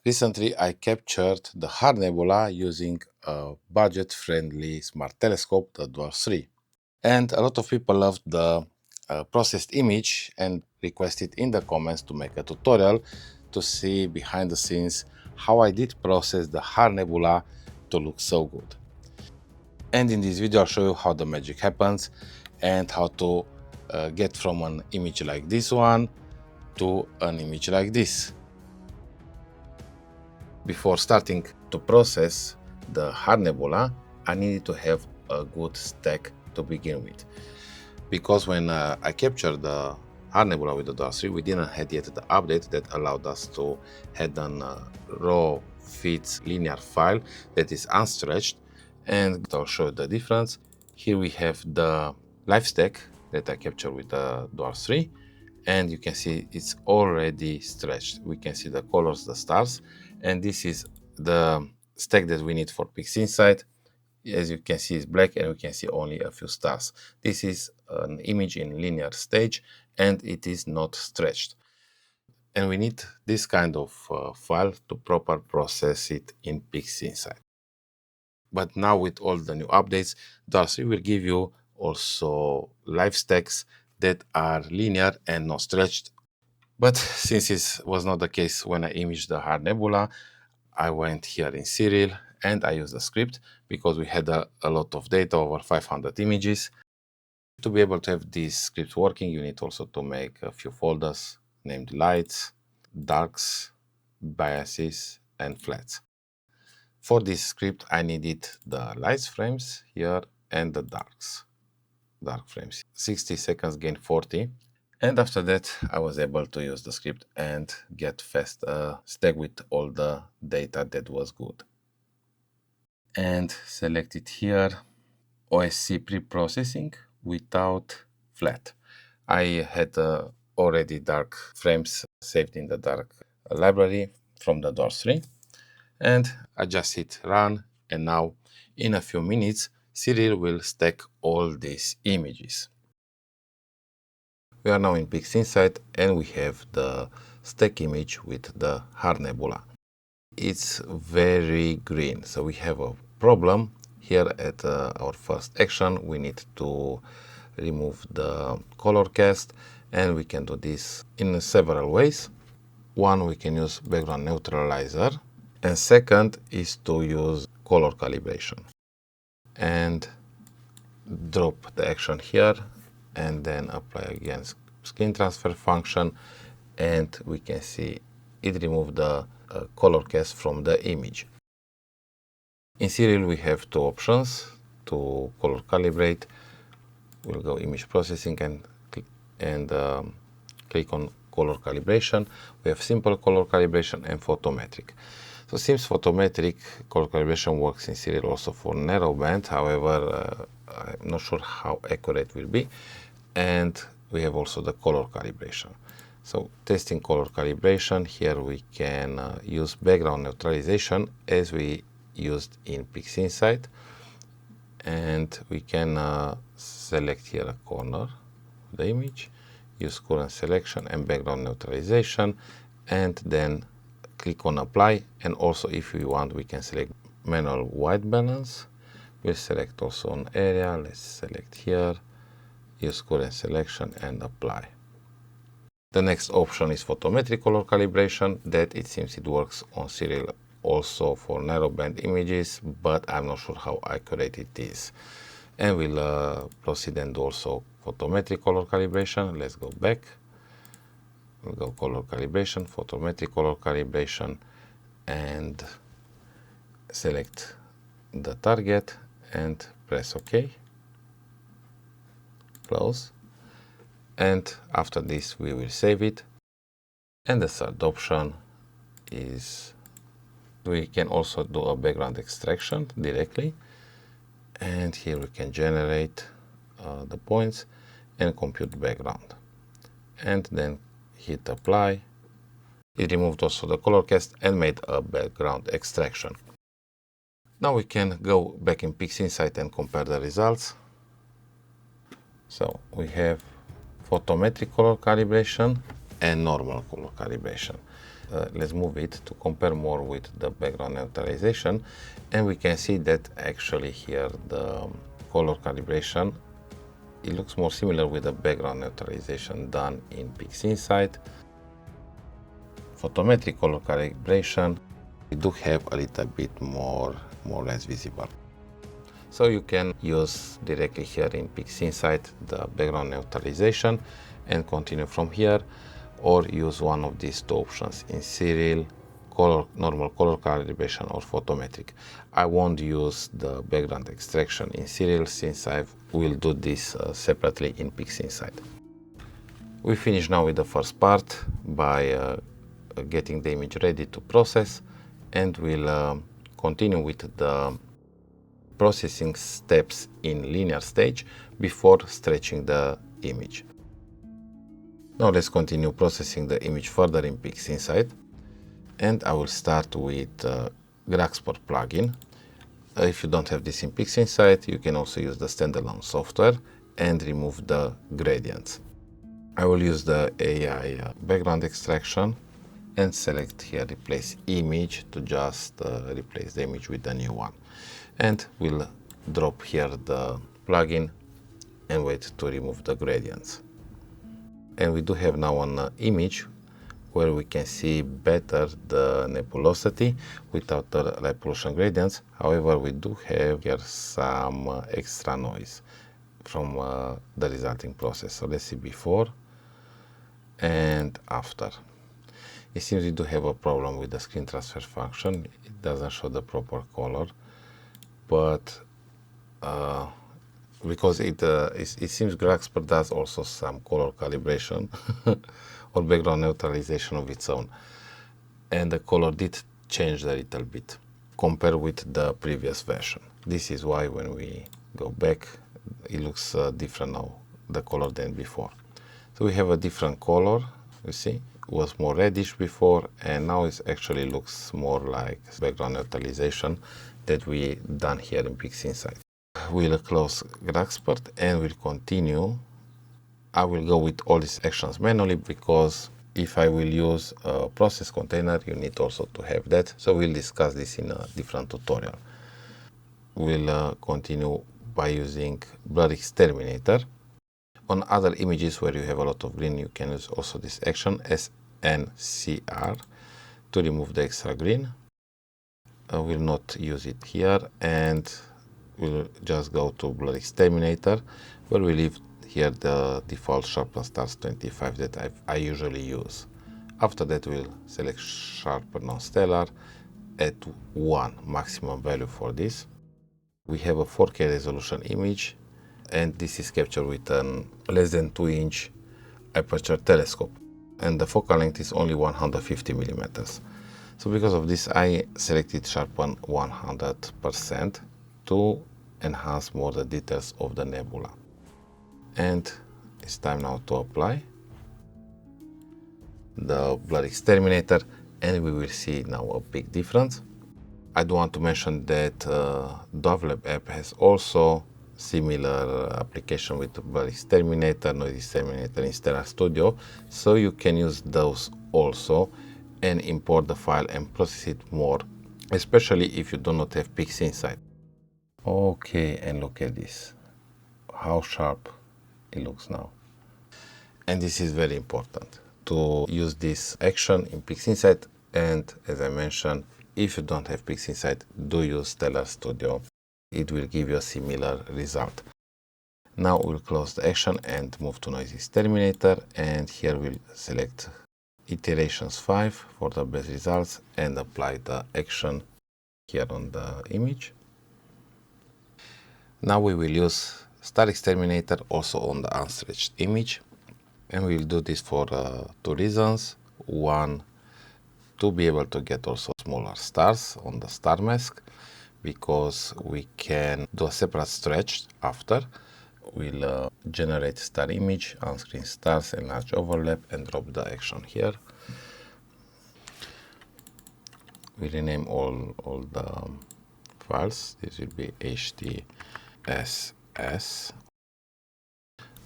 Recently, I captured the Heart Nebula using a budget-friendly smart telescope, the Dwarf 3. And a lot of people loved the processed image and requested in the comments to make a tutorial to see behind the scenes how I did process the Heart Nebula to look so good. And in this video, I'll show you how the magic happens and how to get from an image like this one to an image like this. Before starting to process the Heart Nebula, I needed to have a good stack to begin with. Because when I captured the Heart Nebula with the Dwarf 3, we didn't have yet the update that allowed us to have an raw fit linear file that is unstretched, and I'll show you the difference. Here we have the live stack that I captured with the Dwarf 3, and you can see it's already stretched. We can see the colors, the stars, and this is the stack that we need for Pixinsight. As you can see, it's black and we can see only a few stars. This is an image in linear stage and it is not stretched. And we need this kind of file to proper process it in Pixinsight. But now with all the new updates, Dwarf 3 will give you also live stacks that are linear and not stretched. But since it was not the case when I imaged the Heart Nebula, I went here in Siril and I used a script because we had a lot of data, over 500 images. To be able to have this script working, you need also to make a few folders named lights, darks, biases, and flats. For this script, I needed the lights frames here and the dark frames. 60 seconds gain 40. And after that, I was able to use the script and get fast stack with all the data that was good. And select it here, OSC pre-processing without flat. I had already dark frames saved in the dark library from the Dwarf 3. And I just hit run, and now in a few minutes, Siril will stack all these images. We are now in Pixinsight and we have the stack image with the Heart Nebula. It's very green, so we have a problem. Here at our first action, we need to remove the color cast, and we can do this in several ways. One, we can use background neutralizer, and second is to use color calibration. And drop the action here, and then apply again skin transfer function, and we can see it removed the color cast from the image. In Siril we have two options to color calibrate. We'll go image processing and click on color calibration. We have simple color calibration and photometric. So since photometric color calibration works in Siril also for narrow band, however, I'm not sure how accurate it will be. And we have also the color calibration. So testing color calibration, here we can use background neutralization as we used in Pixinsight. And we can select here a corner of the image, use current selection and background neutralization, and then click on apply. And also if we want, we can select manual white balance. We'll select also an area, let's select here, use current selection and apply. The next option is photometric color calibration. That it seems it works on Siril also for narrow band images, but I'm not sure how accurate it is. And we'll proceed and do also photometric color calibration. Let's go back. We'll go color calibration, photometric color calibration, and select the target and press OK. Close. And after this we will save it. And the third option is we can also do a background extraction directly, and here we can generate the points and compute background, and then hit apply. It removed also the color cast and made a background extraction. Now we can go back in Pixinsight and compare the results. So we have photometric color calibration and normal color calibration. let's move it to compare more with the background neutralization, and we can see that actually here the color calibration, it looks more similar with the background neutralization done in Pixinsight. Photometric color calibration, we do have a little bit more or less visible. So you can use directly here in Pixinsight the background neutralization and continue from here, or use one of these two options in Siril, normal color calibration or photometric. I won't use the background extraction in Siril since I will do this separately in Pixinsight. We finish now with the first part by getting the image ready to process, and we'll continue with the processing steps in linear stage before stretching the image. Now let's continue processing the image further in Pixinsight, and I will start with Graxpert plugin. If you don't have this in Pixinsight, you can also use the standalone software and remove the gradients. I will use the AI background extraction and select here replace image to just replace the image with the new one. And we'll drop here the plugin and wait to remove the gradients. And we do have now an image where we can see better the nebulosity without the light pollution gradients. However, we do have here some extra noise from the resulting process. So let's see before and after. It seems we do have a problem with the screen transfer function. It doesn't show the proper color, but because it seems Graxpert does also some color calibration or background neutralization of its own, and the color did change a little bit compared with the previous version. This is why when we go back, it looks different now, the color than before. So we have a different color, you see. It was more reddish before, and now it actually looks more like background neutralization that we done here in Pixinsight. We'll close Graxpert and we'll continue. I will go with all these actions manually because if I will use a process container, you need also to have that. So we'll discuss this in a different tutorial. We'll continue by using Blur Exterminator. On other images where you have a lot of green, you can use also this action SNCR to remove the extra green. I will not use it here, and we'll just go to Blur Exterminator, where we leave here the default Sharpen Stars 25 that I usually use. After that, we'll select Sharpen Non-Stellar at 1 maximum value for this. We have a 4K resolution image, and this is captured with a less than 2-inch aperture telescope, and the focal length is only 150 millimeters. So because of this, I selected Sharpen 100% to enhance more the details of the nebula. And it's time now to apply the Blur Exterminator, and we will see now a big difference. I do want to mention that Dwarf Lab app has also similar application with Blur Exterminator, Noise Exterminator in Stellar Studio, so you can use those also and import the file and process it more, especially if you do not have Pixinsight. Okay, and look at this, how sharp it looks now. And this is very important to use this action in Pixinsight, and as I mentioned, if you don't have Pixinsight, do use Stellar Studio. It will give you a similar result. Now we'll close the action and move to Noise Exterminator, and here we'll select Iterations 5 for the best results and apply the action here on the image. Now we will use Star Exterminator also on the unstretched image, and we'll do this for 2 reasons. One, to be able to get also smaller stars on the star mask, because we can do a separate stretch after. We'll generate star image, on-screen stars, enlarge overlap, and drop the action here. We rename all the files. This will be HTSS.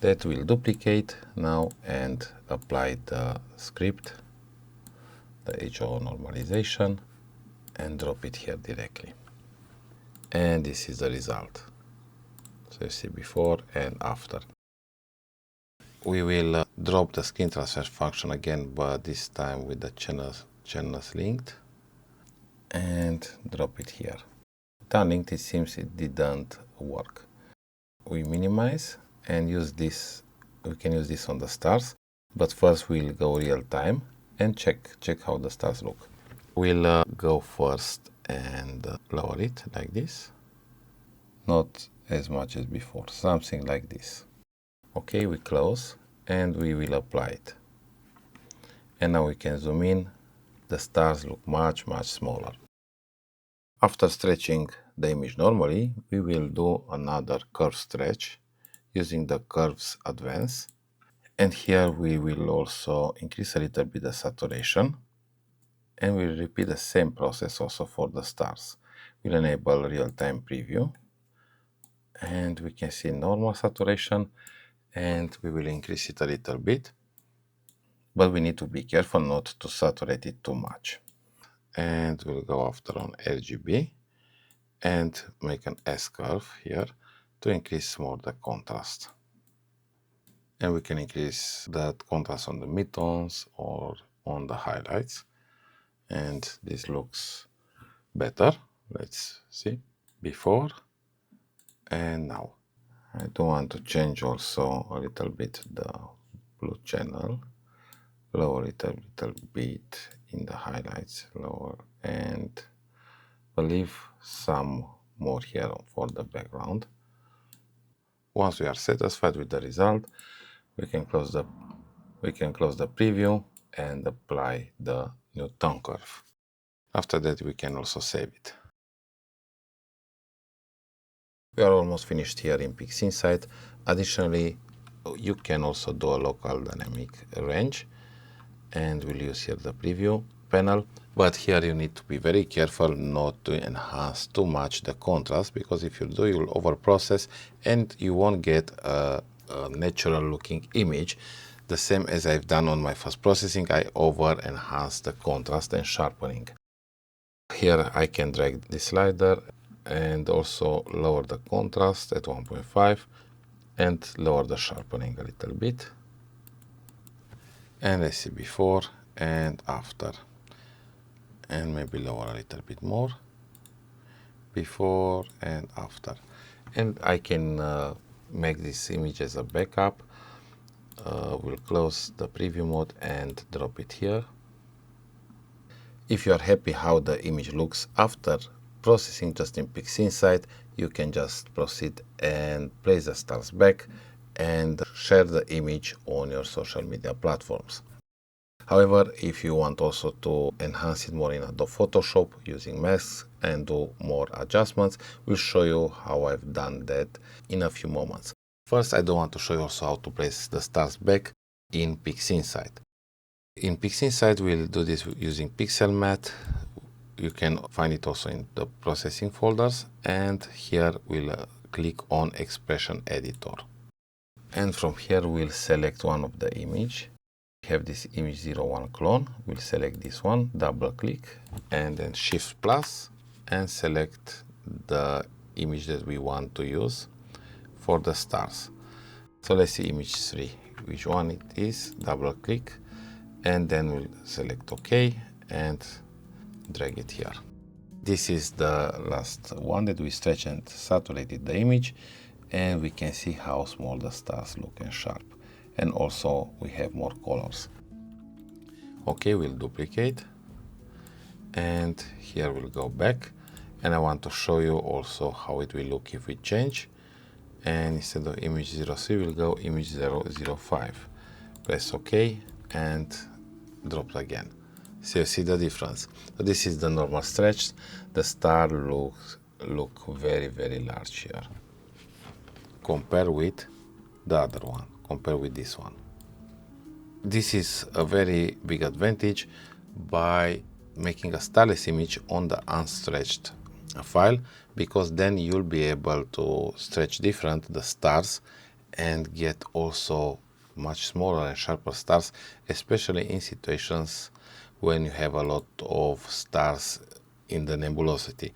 That will duplicate now and apply the script the HO normalization and drop it here directly. And this is the result. So you see before and after. We will drop the screen transfer function again, but this time with the channels linked, and drop it here. Unlinked, it seems it didn't work. We minimize and use this. We can use this on the stars, but first we'll go real time and check how the stars look. We'll go first and lower it like this. Not as much as before, something like this. Okay, we close and we will apply it. And now we can zoom in. The stars look much smaller. After stretching the image normally, we will do another curve stretch using the curves advance. And here we will also increase a little bit the saturation. And we'll repeat the same process also for the stars. We'll enable real-time preview. And we can see normal saturation. And we will increase it a little bit. But we need to be careful not to saturate it too much. And we'll go after on RGB and make an S-curve here to increase more the contrast. And we can increase that contrast on the midtones or on the highlights. And this looks better. Let's see. Before and now. I do want to change also a little bit the blue channel. Lower it a little bit in the highlights. Lower and leave some more here for the background. Once we are satisfied with the result, we can close the preview and apply the new tone curve. After that, we can also save it. We are almost finished here in Pixinsight. Additionally, you can also do a local dynamic range, and we'll use here the preview panel. But here you need to be very careful not to enhance too much the contrast, because if you do, you'll over process and you won't get a natural looking image. The same as I've done on my first processing, I over enhance the contrast and sharpening. Here I can drag the slider and also lower the contrast at 1.5 and lower the sharpening a little bit. And I see before and after. And maybe lower a little bit more. Before and after. And I can make this image as a backup. We'll close the preview mode and drop it here. If you are happy how the image looks after processing just in Pixinsight, you can just proceed and place the stars back and share the image on your social media platforms. However, if you want also to enhance it more in Adobe Photoshop using masks and do more adjustments, we'll show you how I've done that in a few moments. First, I do want to show you also how to place the stars back in Pixinsight. In Pixinsight, we'll do this using Pixel Matte. You can find it also in the processing folders, and here we'll click on Expression Editor. And from here we'll select one of the image. We have this image 01 clone. We'll select this one, double click, and then Shift plus and select the image that we want to use for the stars. So let's see image 3, which one it is, double click, and then we'll select OK and drag it here. This is the last one that we stretched and saturated the image, and we can see how small the stars look and sharp. And also we have more colors. Okay, we'll duplicate, and here we'll go back, and I want to show you also how it will look if we change. And instead of image 03, we'll go image 005. Press OK and drop again. So you see the difference. So this is the normal stretch. The star look very large here. Compare with the other one. Compare with this one. This is a very big advantage by making a starless image on the unstretched file, because then you'll be able to stretch different the stars and get also much smaller and sharper stars, especially in situations when you have a lot of stars in the nebulosity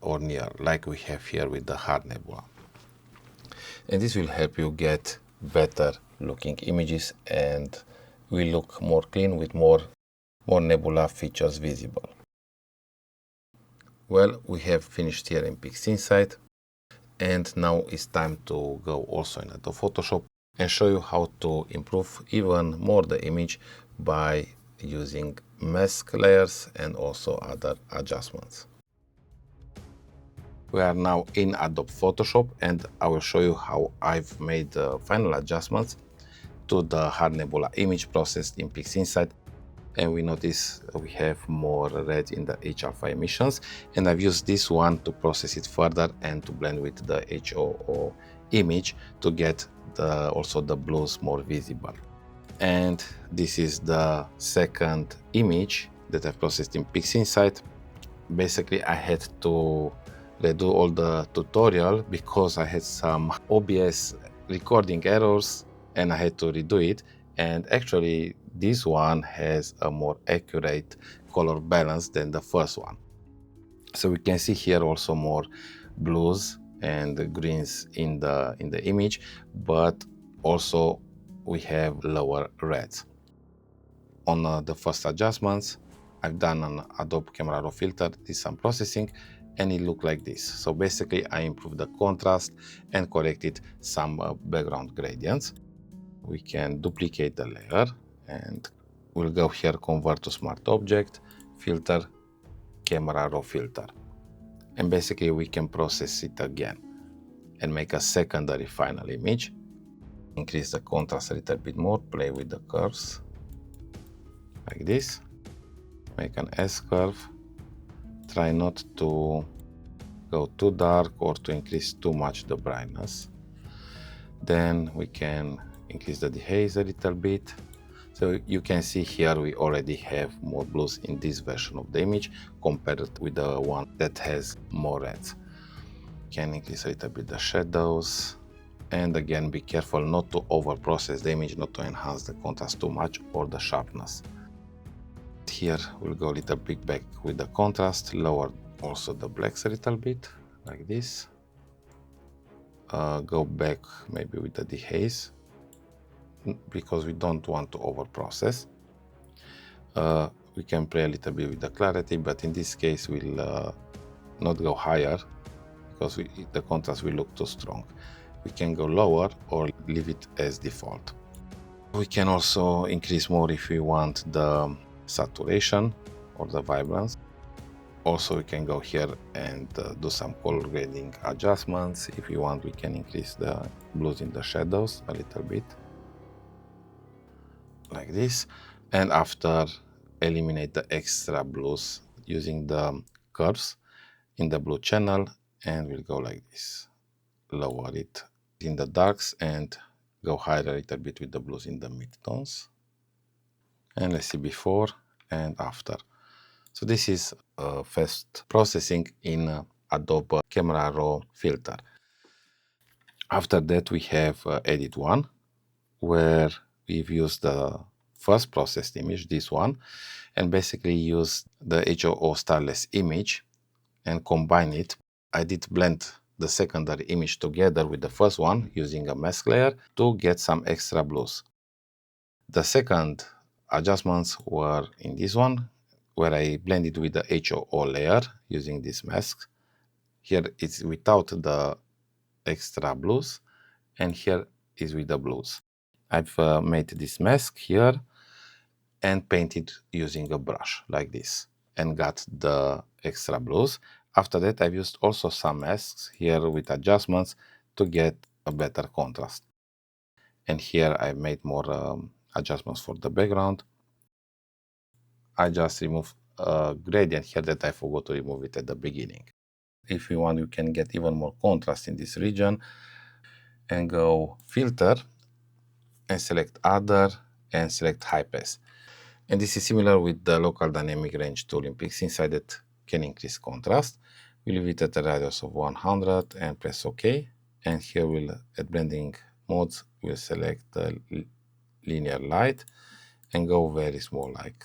or near, like we have here with the Heart Nebula. And this will help you get better looking images and will look more clean with more nebula features visible. Well, we have finished here in Pixinsight, and now it's time to go also in Adobe Photoshop and show you how to improve even more the image by using mask layers and also other adjustments. We are now in Adobe Photoshop, and I will show you how I've made the final adjustments to the Heart Nebula image processed in Pixinsight. And we notice we have more red in the H-alpha emissions, and I've used this one to process it further and to blend with the HOO image to get also the blues more visible. And this is the second image that I've processed in Pixinsight. Basically, I had to redo all the tutorial because I had some OBS recording errors and I had to redo it. And actually, this one has a more accurate color balance than the first one. So we can see here also more blues and greens in the image, but also we have lower reds. On the first adjustments, I've done an Adobe Camera Raw filter, did some processing, and it looked like this. So basically, I improved the contrast and corrected some background gradients. We can duplicate the layer and we'll go here, convert to smart object, filter, camera raw filter. And basically we can process it again and make a secondary final image. Increase the contrast a little bit more, play with the curves like this. Make an S-curve. Try not to go too dark or to increase too much the brightness. Then we can increase the dehaze a little bit. So you can see here we already have more blues in this version of the image compared with the one that has more reds. Can increase a little bit the shadows. And again, be careful not to over process the image, not to enhance the contrast too much or the sharpness. Here we'll go a little bit back with the contrast, lower also the blacks a little bit, like this. Go back maybe with the dehaze, because we don't want to over process. We can play a little bit with the clarity, but in this case we'll not go higher because the contrast will look too strong. We can go lower or leave it as default. We can also increase more if we want the saturation or the vibrance. Also, we can go here and do some color grading adjustments. If you want, we can increase the blues in the shadows a little bit, like this. And after, eliminate the extra blues using the curves in the blue channel, and we'll go like this. Lower it in the darks and go higher a little bit with the blues in the midtones. And let's see before and after. So this is fast processing in Adobe Camera Raw filter. After that, we have Edit 1, where we've used the first processed image, this one, and basically use the HOO starless image and combine it. I did blend the secondary image together with the first one using a mask layer to get some extra blues. The second adjustments were in this one, where I blended with the HOO layer using this mask. Here it's without the extra blues, and here is with the blues. I've made this mask here and painted using a brush like this and got the extra blues. After that, I've used also some masks here with adjustments to get a better contrast. And here I made more adjustments for the background. I just removed a gradient here that I forgot to remove it at the beginning. If you want, you can get even more contrast in this region and go filter and select other and select high pass. And this is similar with the local dynamic range tool in Pixinsight that can increase contrast. We leave it at a radius of 100 and press OK. And here we'll, at blending modes, we'll select the linear light and go very small, like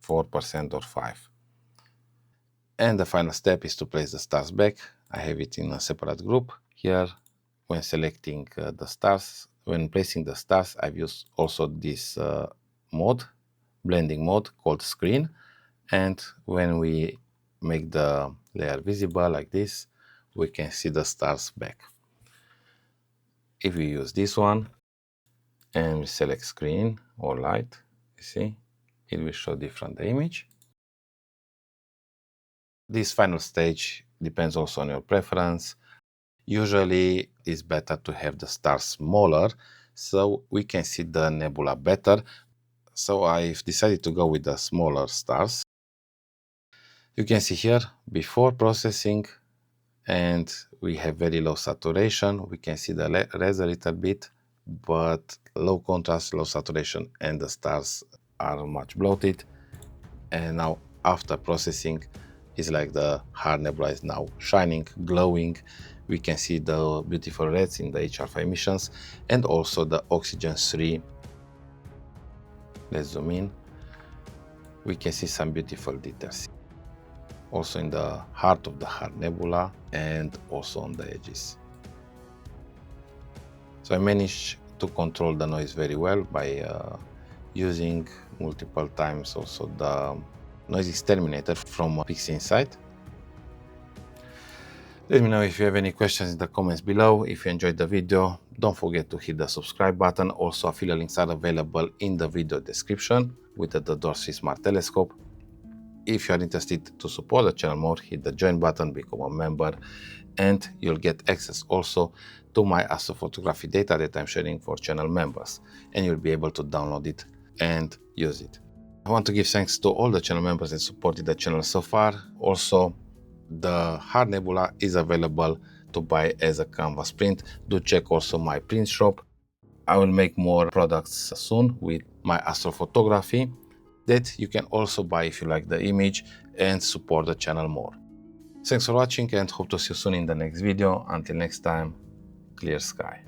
4% or 5%. And the final step is to place the stars back. I have it in a separate group. Here, when selecting the stars, when placing the stars, I've used also this mode, blending mode called screen. And when we make the layer visible like this, we can see the stars back. If we use this one and we select screen or light, you see, it will show different the image. This final stage depends also on your preference. Usually it's better to have the stars smaller so we can see the nebula better. So I've decided to go with the smaller stars. You can see here before processing, and we have very low saturation. We can see the res a little bit, but low contrast, low saturation, and the stars are much bloated. And now after processing, it's like the Heart Nebula is now shining, glowing. We can see the beautiful reds in the H-alpha emissions and also the oxygen 3. Let's zoom in. We can see some beautiful details. Also in the heart of the Heart Nebula and also on the edges. So I managed to control the noise very well by using multiple times also the noise exterminator from Pixinsight. Let me know if you have any questions in the comments below. If you enjoyed the video, don't forget to hit the subscribe button. Also, affiliate links are available in the video description with the Dwarf Smart Telescope. If you are interested to support the channel more, hit the join button, become a member, and you'll get access also to my astrophotography data that I'm sharing for channel members, and you'll be able to download it and use it. I want to give thanks to all the channel members that supported the channel so far. Also, the Heart Nebula is available to buy as a canvas print. Do check also my print shop. I will make more products soon with my astrophotography that you can also buy if you like the image and support the channel more. Thanks for watching and hope to see you soon in the next video. Until next time, clear sky.